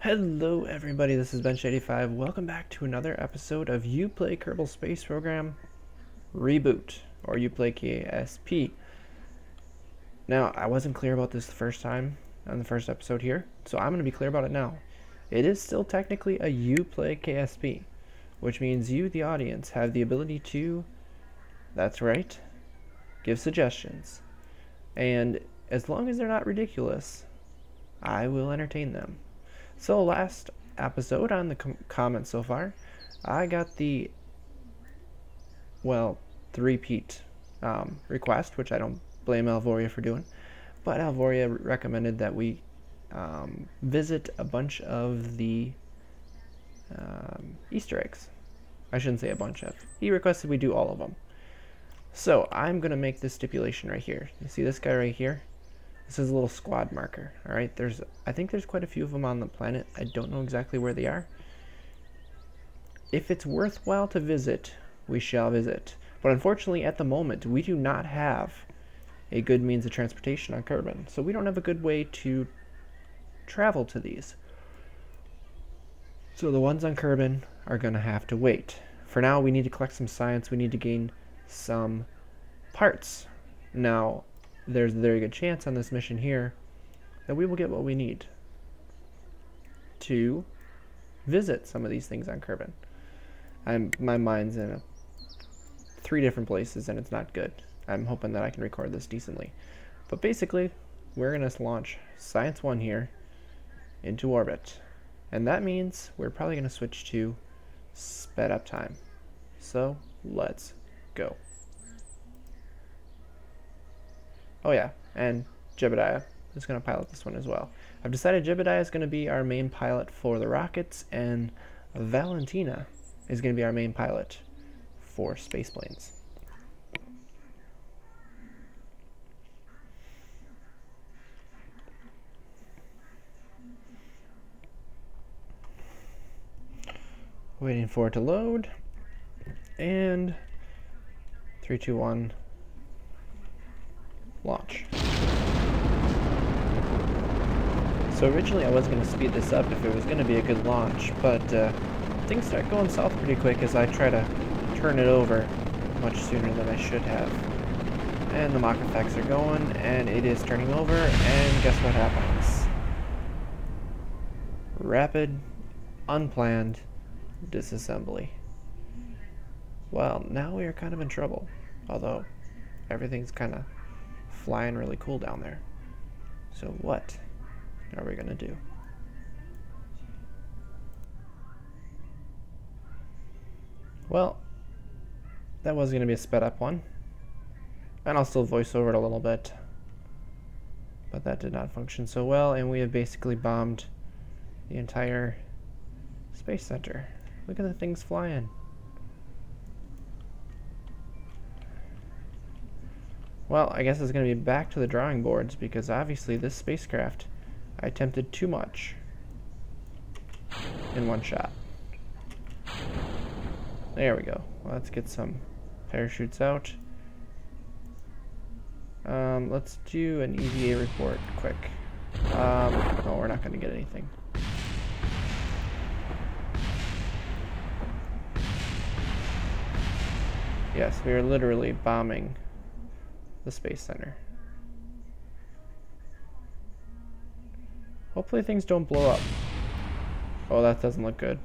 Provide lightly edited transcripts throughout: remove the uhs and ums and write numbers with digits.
Hello everybody, this is Bench85. Welcome back to another episode of You Play Kerbal Space Program Reboot, or You Play KSP. Now, I wasn't clear about this the first time on the first episode here, so I'm going to be clear about it now. It is still technically a You Play KSP, which means you, the audience, have the ability to, that's right, give suggestions. And as long as they're not ridiculous, I will entertain them. So last episode on the comments so far, I got the, well, three-peat request, which I don't blame Alvoria for doing, but Alvoria recommended that we visit a bunch of the Easter eggs. I shouldn't say a bunch of. He requested we do all of them. So I'm going to make this stipulation right here. You see this guy right here? This is a little squad marker, alright? I think there's quite a few of them on the planet. I don't know exactly where they are. If it's worthwhile to visit, we shall visit. But unfortunately, at the moment, we do not have a good means of transportation on Kerbin. So we don't have a good way to travel to these. So the ones on Kerbin are going to have to wait. For now, we need to collect some science. We need to gain some parts. Now, there's a very good chance on this mission here that we will get what we need to visit some of these things on Kerbin. My mind's in 3 different places and it's not good. I'm hoping that I can record this decently. But basically, we're going to launch Science 1 here into orbit. And that means we're probably going to switch to sped up time. So, let's go. Oh yeah, and Jebediah is going to pilot this one as well. I've decided Jebediah is going to be our main pilot for the rockets, and Valentina is going to be our main pilot for space planes. Waiting for it to load, and 3, 2, 1. Launch. So originally I was going to speed this up if it was going to be a good launch, but things start going south pretty quick as I try to turn it over much sooner than I should have. And the mock effects are going, and it is turning over, and guess what happens? Rapid, unplanned disassembly. Well, now we are kind of in trouble, although everything's kind of flying really cool down there. So what are we gonna do? Well, that was gonna be a sped up one, and I'll still voice over it a little bit, but that did not function so well, and we have basically bombed the entire space center. Look at the things flying. Well, I guess it's going to be back to the drawing boards, because obviously this spacecraft, I attempted too much in one shot. There we go. Let's get some parachutes out. Let's do an EVA report quick. No, we're not going to get anything. Yes, we are literally bombing the Space Center. Hopefully things don't blow up. Oh, that doesn't look good.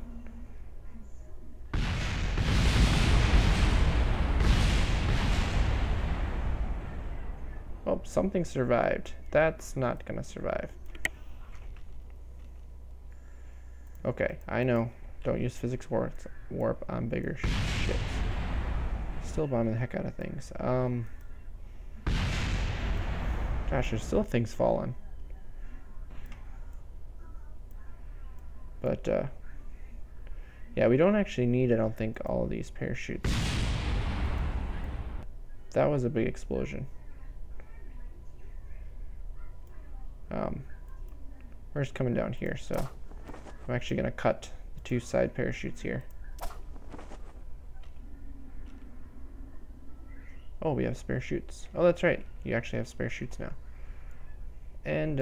Oh, something survived. That's not gonna survive. Okay, I know. Don't use physics warp on bigger ships. Still bombing the heck out of things. Gosh, there's still things falling. But, yeah, we don't actually need, I don't think, all of these parachutes. That was a big explosion. We're just coming down here, so I'm actually going to cut the 2 side parachutes here. Oh, we have spare chutes. Oh, that's right. You actually have spare chutes now. And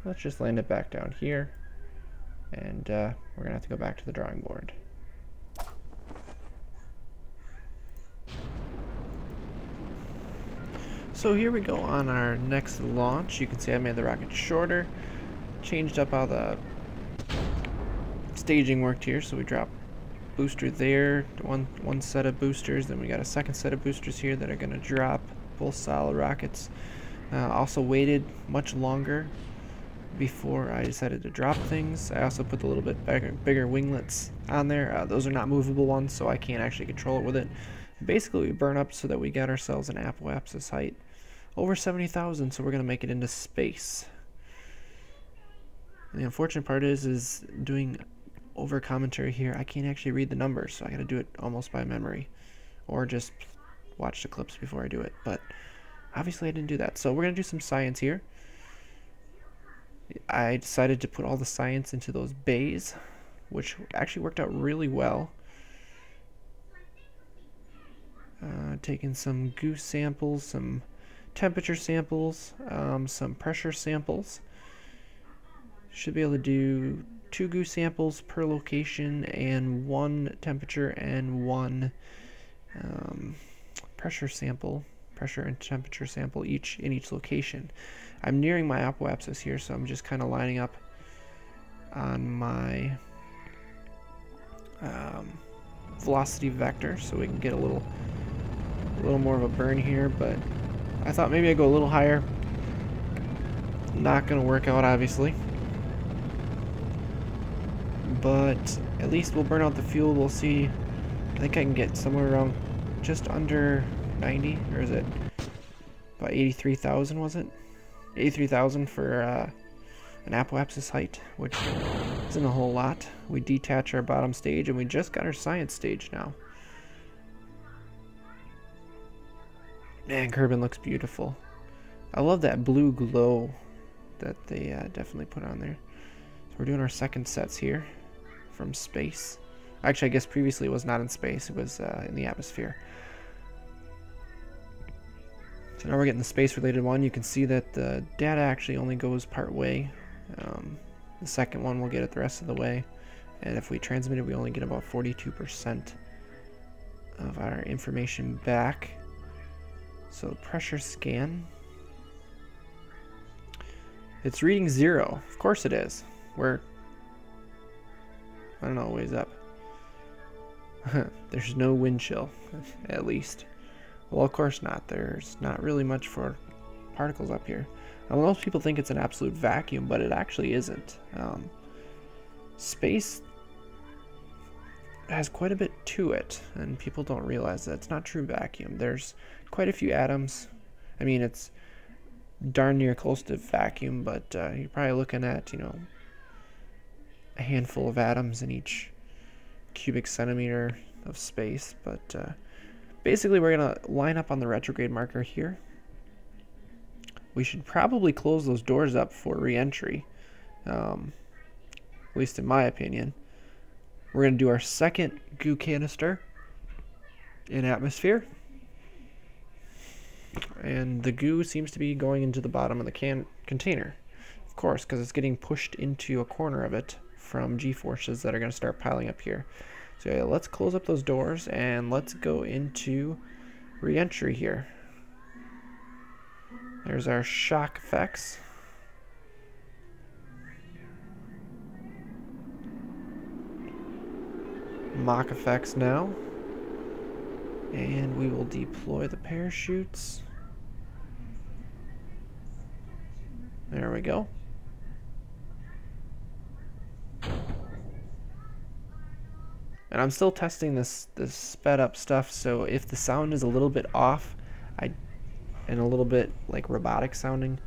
let's just land it back down here, and we're gonna have to go back to the drawing board. So here we go on our next launch. You can see I made the rocket shorter, changed up how the staging worked here. So we drop booster there, one set of boosters, then we got a second set of boosters here that are going to drop both solid rockets. Also waited much longer before I decided to drop things. I also put the little bit bigger winglets on there. Those are not movable ones, so I can't actually control it with it. Basically, we burn up so that we got ourselves an apoapsis height over 70,000, so we're going to make it into space. And the unfortunate part is doing over commentary here. I can't actually read the numbers, so I got to do it almost by memory, or just watch the clips before I do it. But obviously I didn't do that, so we're going to do some science here. I decided to put all the science into those bays, which actually worked out really well. Taking some goose samples, some temperature samples, some pressure samples. Should be able to do 2 goose samples per location and 1 temperature and 1 pressure and temperature sample each in each location. I'm nearing my apoapsis here, so I'm just kind of lining up on my velocity vector so we can get a little more of a burn here. But I thought maybe I'd go a little higher. Not gonna work out, obviously, but at least we'll burn out the fuel. We'll see. I think I can get somewhere around just under 90, or is it about 83,000? Was it 83,000 for an apoapsis height, which isn't a whole lot. We detach our bottom stage, and we just got our science stage now. Man, Kerbin looks beautiful. I love that blue glow that they definitely put on there. So we're doing our second sets here from space. Actually, I guess previously it was not in space, it was in the atmosphere. So now we're getting the space-related one. You can see that the data actually only goes part way. The second one we'll get it the rest of the way. And if we transmit it, we only get about 42% of our information back. So pressure scan. It's reading 0. Of course it is. We're, I don't know, ways up. There's no wind chill, at least. Well, of course not. There's not really much for particles up here. Most people think it's an absolute vacuum, but it actually isn't. Space has quite a bit to it, and people don't realize that it's not true vacuum. There's quite a few atoms. I mean, it's darn near close to vacuum, but you're probably looking at, you know, a handful of atoms in each cubic centimeter of space. But basically, we're going to line up on the retrograde marker here. We should probably close those doors up for re-entry, at least in my opinion. We're going to do our second goo canister in atmosphere. And the goo seems to be going into the bottom of the container. Of course, because it's getting pushed into a corner of it from G-forces that are going to start piling up here. So yeah, let's close up those doors and let's go into re-entry here. There's our shock effects. Mach effects now. And we will deploy the parachutes. There we go. And I'm still testing this sped up stuff, so if the sound is a little bit off, and a little bit like robotic sounding,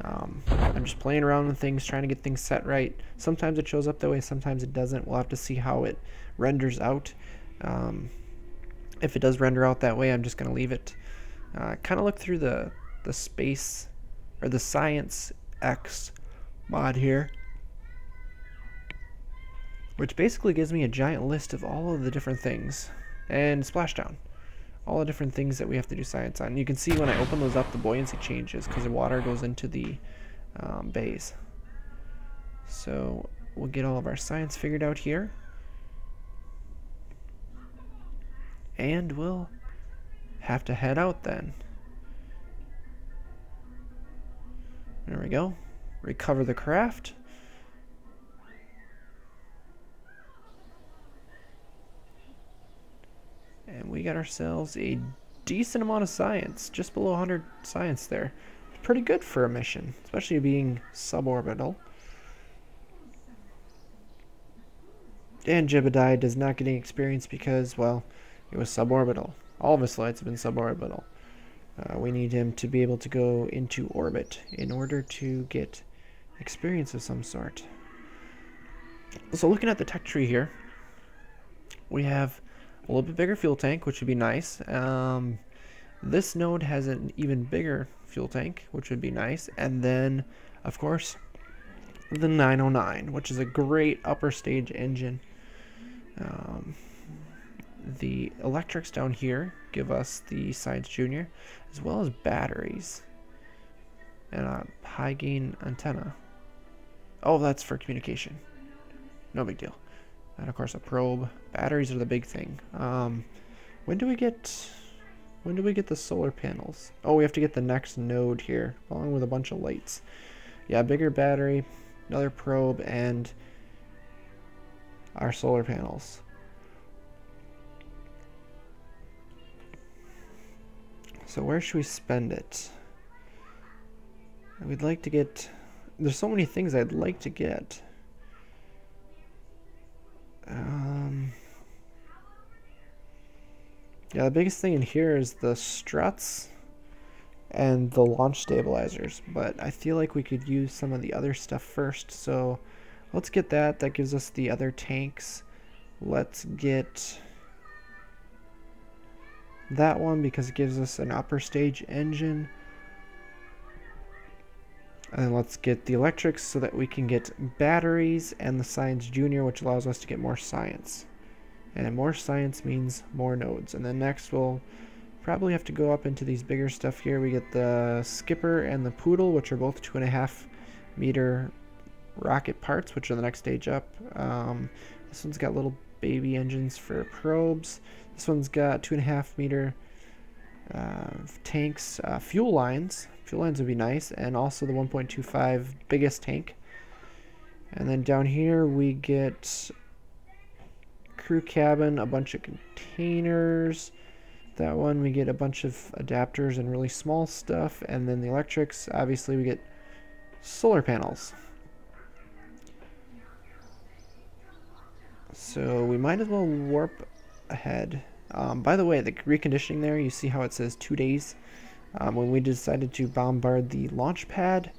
I'm just playing around with things, trying to get things set right. Sometimes it shows up that way, sometimes it doesn't. We'll have to see how it renders out. If it does render out that way, I'm just going to leave it. Kind of look through the space, or the Science X mod here, which basically gives me a giant list of all of the different things, and splashdown, all the different things that we have to do science on. You can see when I open those up, the buoyancy changes because the water goes into the bays. So we'll get all of our science figured out here. And we'll have to head out then. There we go. Recover the craft. And we got ourselves a decent amount of science, just below 100 science there. Pretty good for a mission, especially being suborbital. And Jebediah does not get any experience because, well, it was suborbital. All of his flights have been suborbital. We need him to be able to go into orbit in order to get experience of some sort. So looking at the tech tree here, we have a little bit bigger fuel tank, which would be nice. This node has an even bigger fuel tank, which would be nice. And then, of course, the 909, which is a great upper stage engine. The electrics down here give us the Science Junior, as well as batteries and a high gain antenna. Oh, that's for communication. No big deal. And of course a probe. Batteries are the big thing. When do we get the solar panels? Oh, we have to get the next node here, along with a bunch of lights. Yeah, bigger battery, another probe, and our solar panels. So where should we spend it? We'd like to get... There's so many things I'd like to get. Yeah, the biggest thing in here is the struts and the launch stabilizers, but I feel like we could use some of the other stuff first, so let's get that. That gives us the other tanks. Let's get that one because it gives us an upper stage engine. And then let's get the electrics so that we can get batteries and the Science Junior, which allows us to get more science. And more science means more nodes. And then next we'll probably have to go up into these bigger stuff here. We get the Skipper and the Poodle, which are both 2.5 meter rocket parts, which are the next stage up. This one's got little baby engines for probes. This one's got 2.5 meter tanks, fuel lines. Fuel lines would be nice, and also the 1.25 biggest tank. And then down here we get crew cabin, a bunch of containers. That one we get a bunch of adapters and really small stuff, and then the electrics, obviously we get solar panels. So we might as well warp ahead. By the way, the reconditioning there, you see how it says 2 days? When we decided to bombard the launch pad,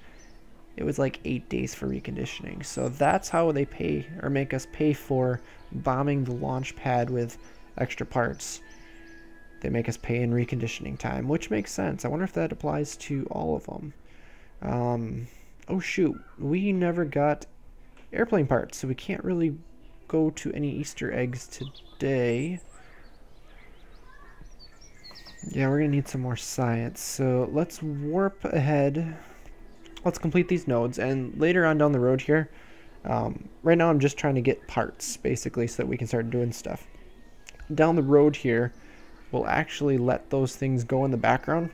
it was like 8 days for reconditioning. So that's how they pay or make us pay for bombing the launch pad with extra parts. They make us pay in reconditioning time, which makes sense. I wonder if that applies to all of them. Oh shoot, we never got airplane parts, so we can't really go to any Easter eggs today. Yeah, we're gonna need some more science, so let's warp ahead. Let's complete these nodes, and later on down the road here, right now I'm just trying to get parts, basically, so that we can start doing stuff. Down the road here, we'll actually let those things go in the background,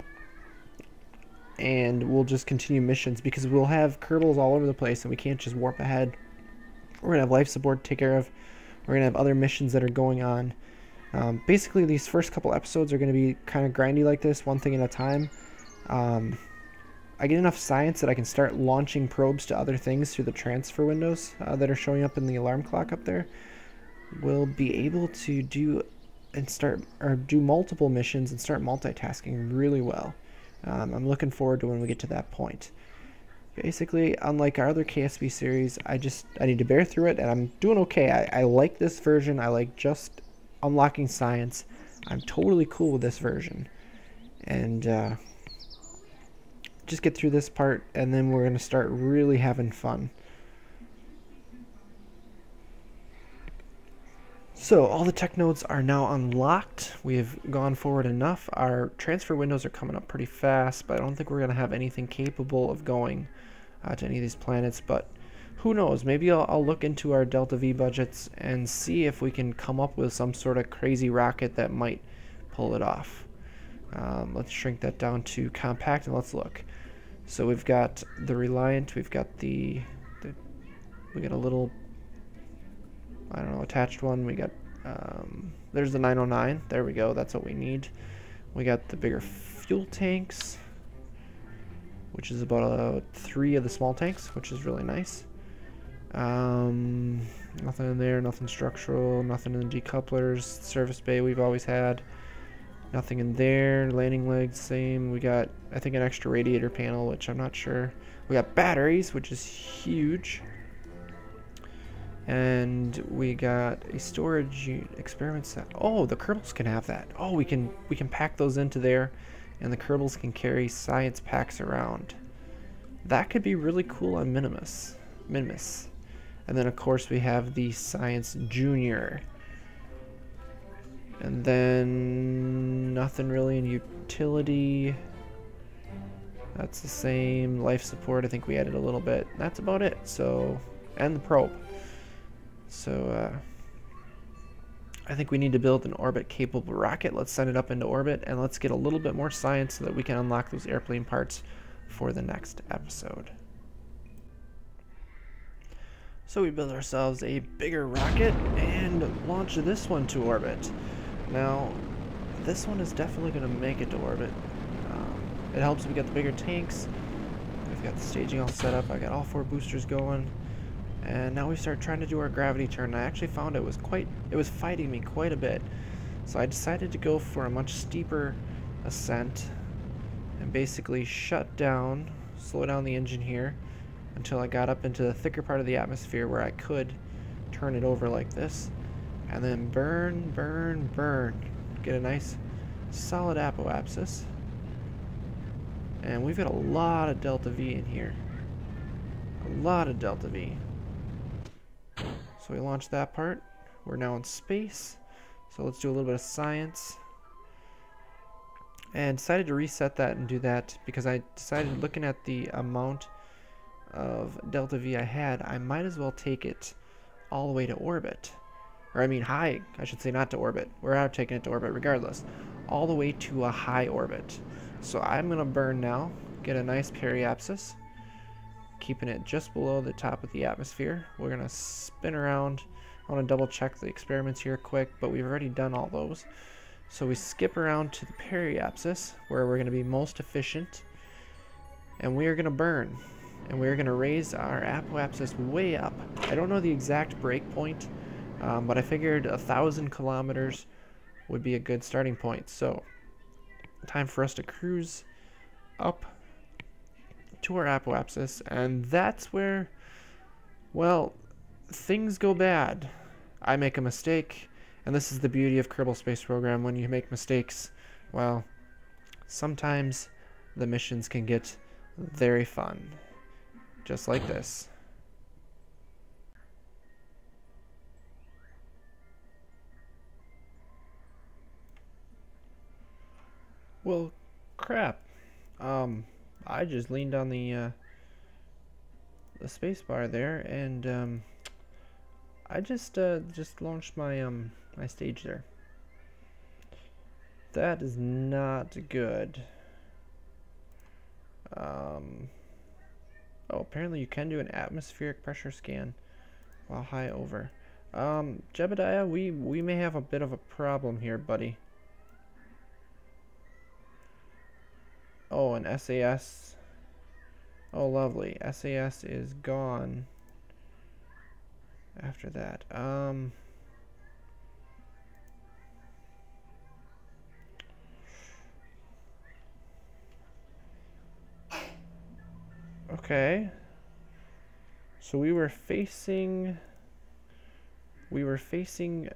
and we'll just continue missions, because we'll have Kerbals all over the place, and we can't just warp ahead. We're gonna have life support to take care of. We're gonna have other missions that are going on. Basically, these first couple episodes are going to be kind of grindy like this, one thing at a time. I get enough science that I can start launching probes to other things through the transfer windows that are showing up in the alarm clock up there. We'll be able to do multiple missions and start multitasking really well. I'm looking forward to when we get to that point. Basically, unlike our other KSP series, I need to bear through it, and I'm doing okay. I like this version. I like just unlocking science. I'm totally cool with this version, and just get through this part, and then we're gonna start really having fun. So all the tech nodes are now unlocked. We have gone forward enough. Our transfer windows are coming up pretty fast, but I don't think we're gonna have anything capable of going to any of these planets. But who knows? Maybe I'll look into our Delta V budgets and see if we can come up with some sort of crazy rocket that might pull it off. Let's shrink that down to compact and let's look. So we've got the Reliant, we've got we got a little, I don't know, attached one. We got, there's the 909. There we go. That's what we need. We got the bigger fuel tanks, which is about 3 of the small tanks, which is really nice. Nothing in there, nothing structural, nothing in the decouplers. Service bay we've always had. Nothing in there. Landing legs, same. We got, I think, an extra radiator panel, which I'm not sure. We got batteries, which is huge. And we got a storage experiment set. Oh, the Kerbals can have that. Oh, we can pack those into there, and the Kerbals can carry science packs around. That could be really cool on Minimus. And then of course we have the Science Junior. And then nothing really in utility. That's the same. Life support, I think we added a little bit. That's about it. So, and the probe. So I think we need to build an orbit capable rocket. Let's send it up into orbit and let's get a little bit more science so that we can unlock those airplane parts for the next episode. So we built ourselves a bigger rocket and launch this one to orbit. Now, this one is definitely going to make it to orbit. It helps we got the bigger tanks. We've got the staging all set up. I got all 4 boosters going. And now we start trying to do our gravity turn. I actually found it was fighting me quite a bit. So I decided to go for a much steeper ascent and basically slow down the engine here until I got up into the thicker part of the atmosphere where I could turn it over like this. And then burn. Get a nice solid apoapsis. And we've got a lot of Delta V in here. A lot of Delta V. So we launched that part. We're now in space. So let's do a little bit of science. And decided to reset that and do that because I decided, looking at the amount of Delta V I had, I might as well take it all the way to orbit. Or I mean high, I should say, not to orbit. We're out taking it to orbit regardless. All the way to a high orbit. So I'm going to burn now, get a nice periapsis, keeping it just below the top of the atmosphere. We're going to spin around. I want to double check the experiments here quick, but we've already done all those. So we skip around to the periapsis, where we're going to be most efficient, and we are going to burn. And we're going to raise our apoapsis way up. I don't know the exact break point, but I figured 1,000 kilometers would be a good starting point. So, time for us to cruise up to our apoapsis, and that's where, well, things go bad. I make a mistake, and this is the beauty of Kerbal Space Program. When you make mistakes, well, sometimes the missions can get very fun. Just like this. Well, crap. I just leaned on the space bar there, and I just launched my my stage there. That is not good. Oh, apparently you can do an atmospheric pressure scan while high over. Jebediah, we may have a bit of a problem here, buddy. Oh, and SAS. Oh, lovely. SAS is gone after that. Okay. So we were facing retrograde.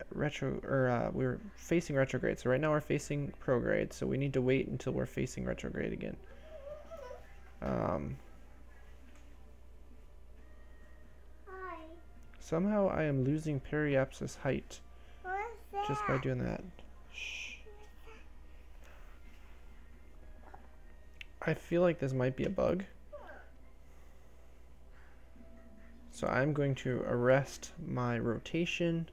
So right now we're facing prograde. So we need to wait until we're facing retrograde again. Somehow I am losing periapsis height just by doing that. Shh. I feel like this might be a bug. So I'm going to arrest my rotation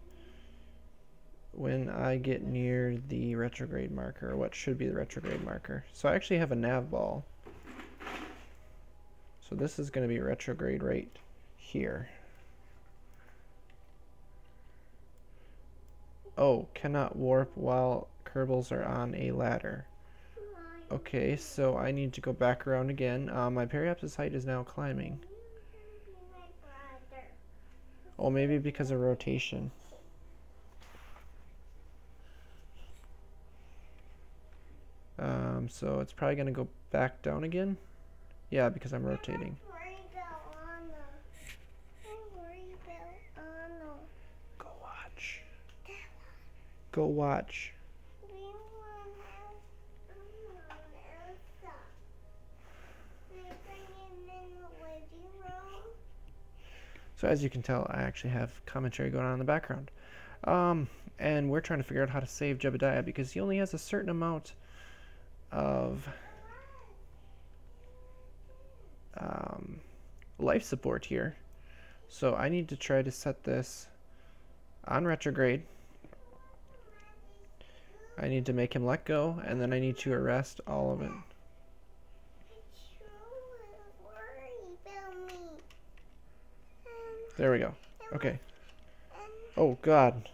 when I get near the retrograde marker, or what should be the retrograde marker. So I actually have a nav ball. So this is going to be retrograde right here. Oh, cannot warp while Kerbals are on a ladder. Okay, so I need to go back around again. My periapsis height is now climbing. Oh, maybe because of rotation. So it's probably going to go back down again. Yeah, because I'm rotating. Go watch. Go watch. So as you can tell, I actually have commentary going on in the background. And we're trying to figure out how to save Jebediah because he only has a certain amount of life support here. So I need to try to set this on retrograde. I need to make him let go, and then I need to arrest all of it. There we go. Okay. Oh, God.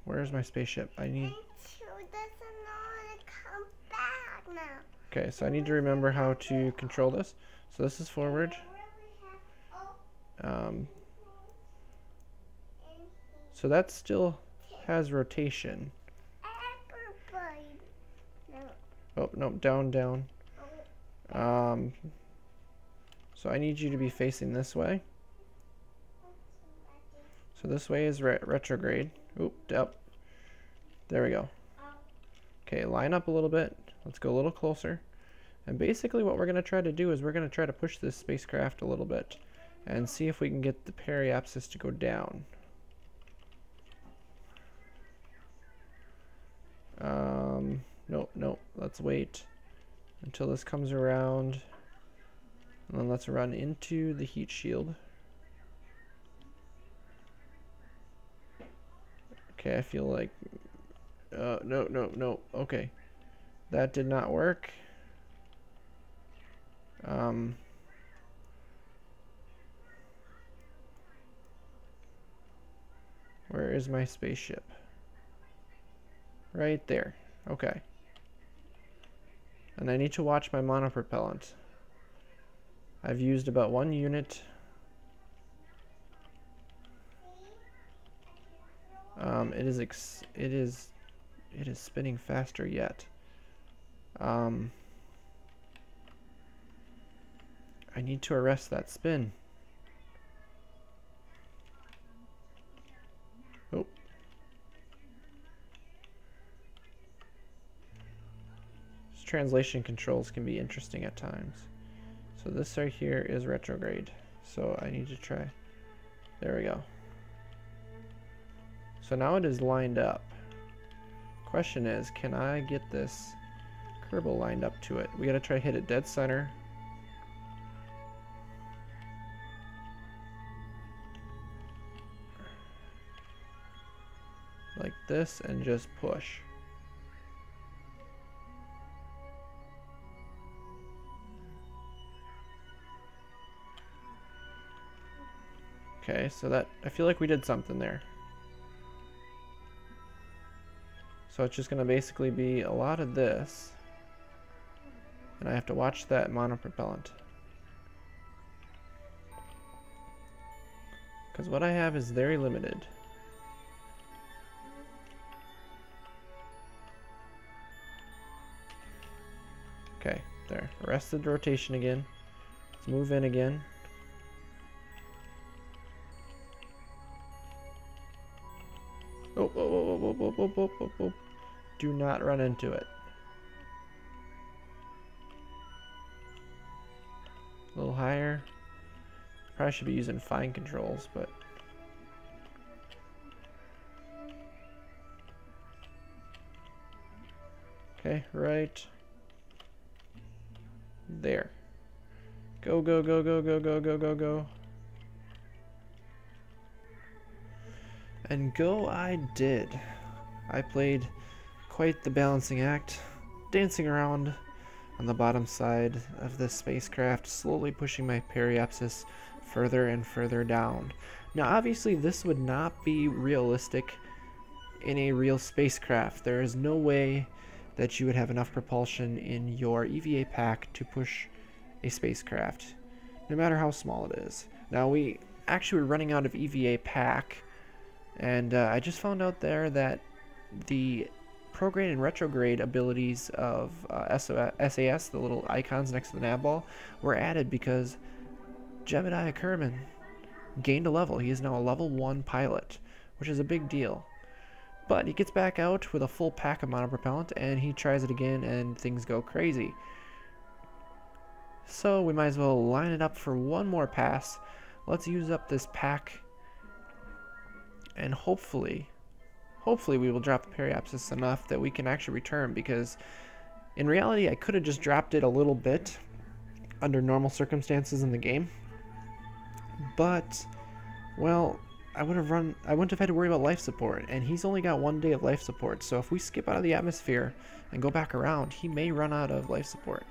Where's my spaceship? I need... Okay, so I need to remember how to control this. So this is forward. So that still has rotation. Oh, no, down, down. So I need you to be facing this way. So this way is retrograde. Oop, up. There we go. Okay, line up a little bit. Let's go a little closer. And basically what we're going to try to do is we're going to try to push this spacecraft a little bit and see if we can get the periapsis to go down. Nope, nope. Let's wait until this comes around. And then let's run into the heat shield. Okay, I feel like... no, no, no. Okay. That did not work. Where is my spaceship? Right there. Okay. And I need to watch my monopropellant. I've used about 1 unit. It is spinning faster yet. I need to arrest that spin. Oh. These translation controls can be interesting at times. So this right here is retrograde. So I need to try. There we go. So now it is lined up. Question is, can I get this Kerbal lined up to it? We gotta try to hit it dead center. Like this, and just push. Okay, so that, I feel like we did something there. So it's just going to basically be a lot of this. And I have to watch that monopropellant. Because what I have is very limited. Okay, there. Arrested the rotation again. Let's move in again. Oh, oh, oh, oh, oh, oh, oh, oh, oh. Do not run into it. A little higher. Probably should be using fine controls, but... Okay, right. There. Go, go, go, go, go, go, go, go, go. And go I did. I played quite the balancing act, dancing around on the bottom side of the spacecraft, slowly pushing my periapsis further and further down. Now obviously this would not be realistic in a real spacecraft. There is no way that you would have enough propulsion in your EVA pack to push a spacecraft, no matter how small it is. Now we actually were running out of EVA pack, and I just found out there that the prograde and retrograde abilities of SAS, the little icons next to the nav ball, were added because Jebediah Kerman gained a level. He is now a level 1 pilot, which is a big deal. But he gets back out with a full pack of monopropellant, and he tries it again, and things go crazy. So we might as well line it up for one more pass. Let's use up this pack, and hopefully we will drop the periapsis enough that we can actually return, because in reality I could have just dropped it a little bit under normal circumstances in the game, but well, I wouldn't have had to worry about life support, and he's only got 1 day of life support, so if we skip out of the atmosphere and go back around, he may run out of life support.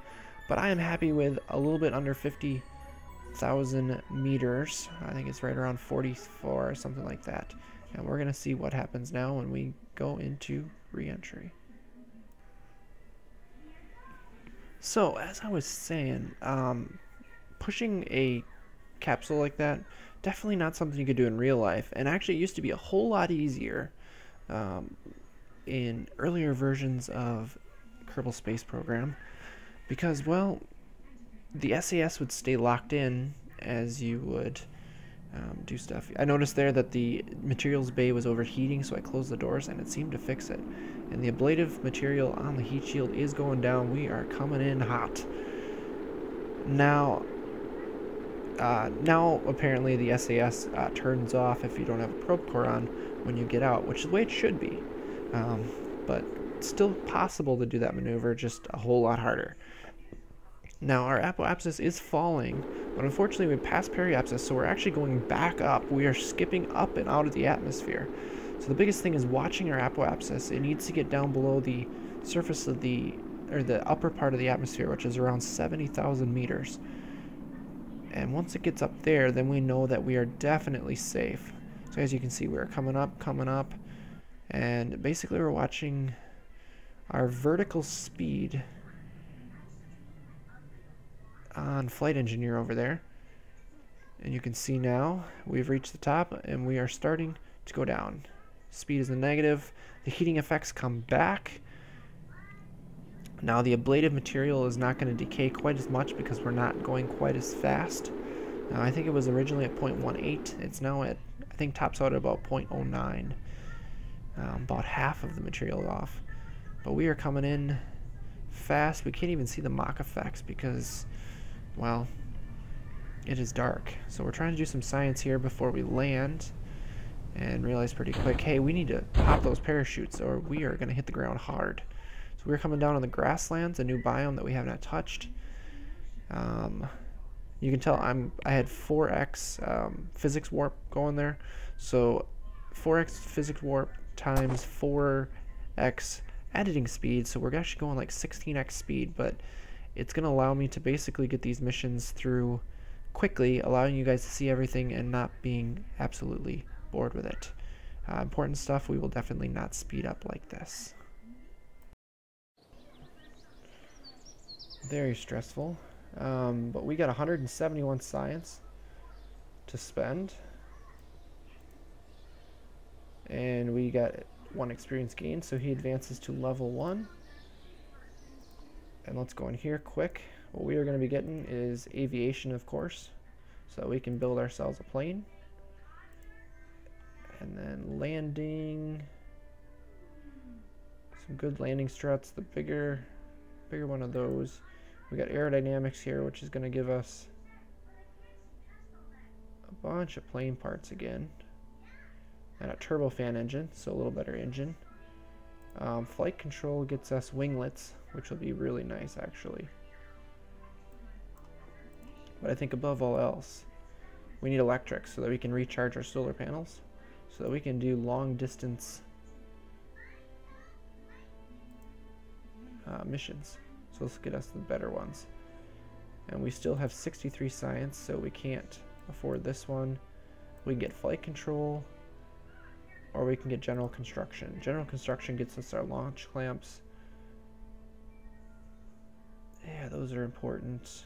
But I am happy with a little bit under 50,000 meters. I think it's right around 44 or something like that. And we're going to see what happens now when we go into re-entry. So, as I was saying, pushing a capsule like that, definitely not something you could do in real life. And actually it used to be a whole lot easier in earlier versions of Kerbal Space Program, because, well, the SAS would stay locked in as you would do stuff. I noticed there that the materials bay was overheating, so I closed the doors and it seemed to fix it. And the ablative material on the heat shield is going down. We are coming in hot. Now apparently the SAS turns off if you don't have a probe core on when you get out, which is the way it should be. But it's still possible to do that maneuver, just a whole lot harder. Now our apoapsis is falling, but unfortunately we passed periapsis, so we're actually going back up. We are skipping up and out of the atmosphere. So the biggest thing is watching our apoapsis. It needs to get down below the surface of the upper part of the atmosphere, which is around 70,000 meters. And once it gets up there, then we know that we are definitely safe. So as you can see, we're coming up, and basically we're watching our vertical speed on Flight Engineer over there. And you can see now we've reached the top and we are starting to go down. Speed is a negative. The heating effects come back. Now the ablative material is not going to decay quite as much because we're not going quite as fast. Now I think it was originally at 0.18. It's now at, I think, tops out at about 0.09. About half of the material off. But we are coming in fast. We can't even see the Mach effects because, well, it is dark. So we're trying to do some science here before we land and realize pretty quick, hey, we need to pop those parachutes or we are going to hit the ground hard. So we're coming down on the grasslands, a new biome that we have not touched. You can tell I had 4x physics warp going there. So 4x physics warp times 4x editing speed, so we're actually going like 16x speed, but it's going to allow me to basically get these missions through quickly, allowing you guys to see everything and not being absolutely bored with it. Important stuff we will definitely not speed up like this. Very stressful, but we got 171 science to spend, and we got 1 experience gain, so he advances to level 1. And let's go in here quick. What we are going to be getting is aviation, of course, so we can build ourselves a plane. And then landing, some good landing struts, the bigger one of those. We got aerodynamics here, which is going to give us a bunch of plane parts again. And a turbofan engine, so a little better engine. Flight control gets us winglets, which will be really nice actually. But I think above all else, we need electric so that we can recharge our solar panels, so that we can do long distance missions. So let's get us the better ones. And we still have 63 science, so we can't afford this one. We can get flight control, or we can get general construction. General construction gets us our launch clamps. Yeah, those are important.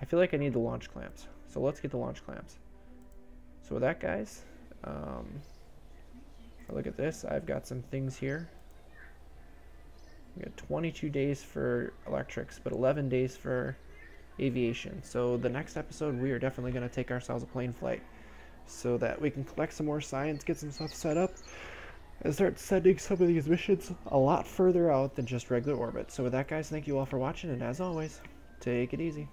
I feel like I need the launch clamps, so let's get the launch clamps. So with that, guys, if I look at this, I've got some things here. We got 22 days for electrics, but 11 days for aviation. So the next episode, we are definitely going to take ourselves a plane flight so that we can collect some more science, get some stuff set up, and start sending some of these missions a lot further out than just regular orbit. So with that, guys, thank you all for watching, and as always, take it easy.